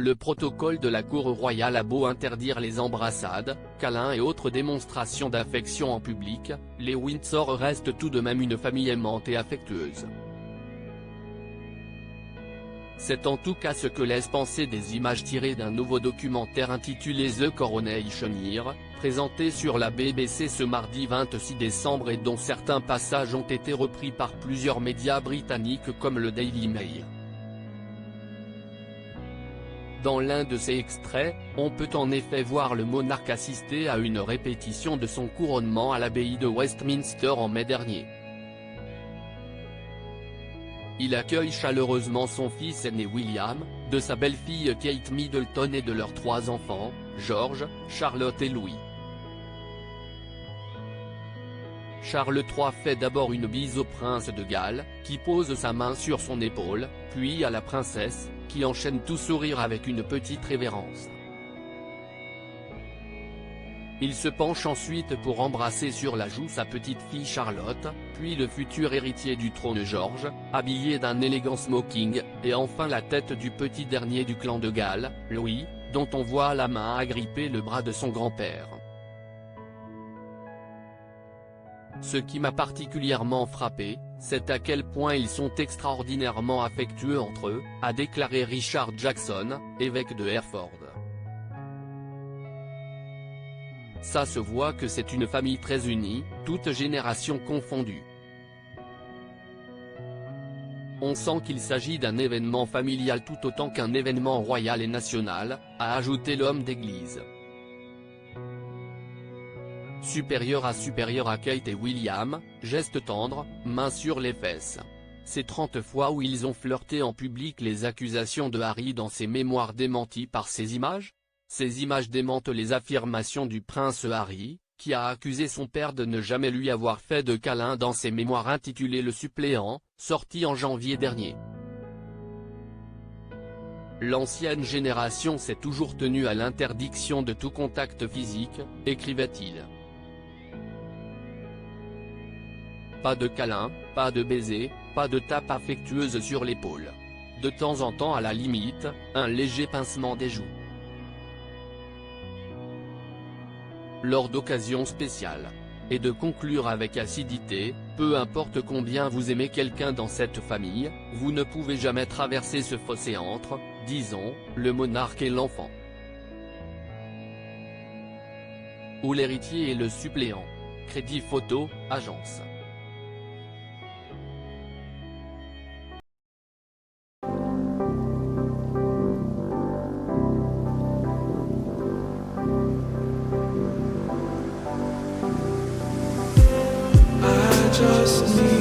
Le protocole de la cour royale a beau interdire les embrassades, câlins et autres démonstrations d'affection en public, les Windsor restent tout de même une famille aimante et affectueuse. C'est en tout cas ce que laissent penser des images tirées d'un nouveau documentaire intitulé The Coronation Year, présenté sur la BBC ce mardi 26 décembre et dont certains passages ont été repris par plusieurs médias britanniques comme le Daily Mail. Dans l'un de ces extraits, on peut en effet voir le monarque assister à une répétition de son couronnement à l'abbaye de Westminster en mai dernier. Il accueille chaleureusement son fils aîné William, de sa belle-fille Kate Middleton et de leurs 3 enfants, George, Charlotte et Louis. Charles III fait d'abord une bise au prince de Galles, qui pose sa main sur son épaule, puis à la princesse, qui enchaîne tout sourire avec une petite révérence. Il se penche ensuite pour embrasser sur la joue sa petite-fille Charlotte, puis le futur héritier du trône George, habillé d'un élégant smoking, et enfin la tête du petit dernier du clan de Galles, Louis, dont on voit la main agripper le bras de son grand-père. Ce qui m'a particulièrement frappé, c'est à quel point ils sont extraordinairement affectueux entre eux, a déclaré Richard Jackson, évêque de Hereford. Ça se voit que c'est une famille très unie, toutes générations confondues. On sent qu'il s'agit d'un événement familial tout autant qu'un événement royal et national, a ajouté l'homme d'église. Supérieur à Kate et William, geste tendre, main sur les fesses. C'est 30 fois où ils ont flirté en public. Les accusations de Harry dans ses mémoires démenties par ces images. Ces images démentent les affirmations du prince Harry, qui a accusé son père de ne jamais lui avoir fait de câlin dans ses mémoires intitulées Le Suppléant, sorties en janvier dernier. L'ancienne génération s'est toujours tenue à l'interdiction de tout contact physique, écrivait-il. Pas de câlin, pas de baiser, pas de tape affectueuse sur l'épaule. De temps en temps à la limite, un léger pincement des joues. Lors d'occasions spéciales. Et de conclure avec acidité, peu importe combien vous aimez quelqu'un dans cette famille, vous ne pouvez jamais traverser ce fossé entre, disons, le monarque et l'enfant. Ou l'héritier et le suppléant. Crédit photo, agence. Just need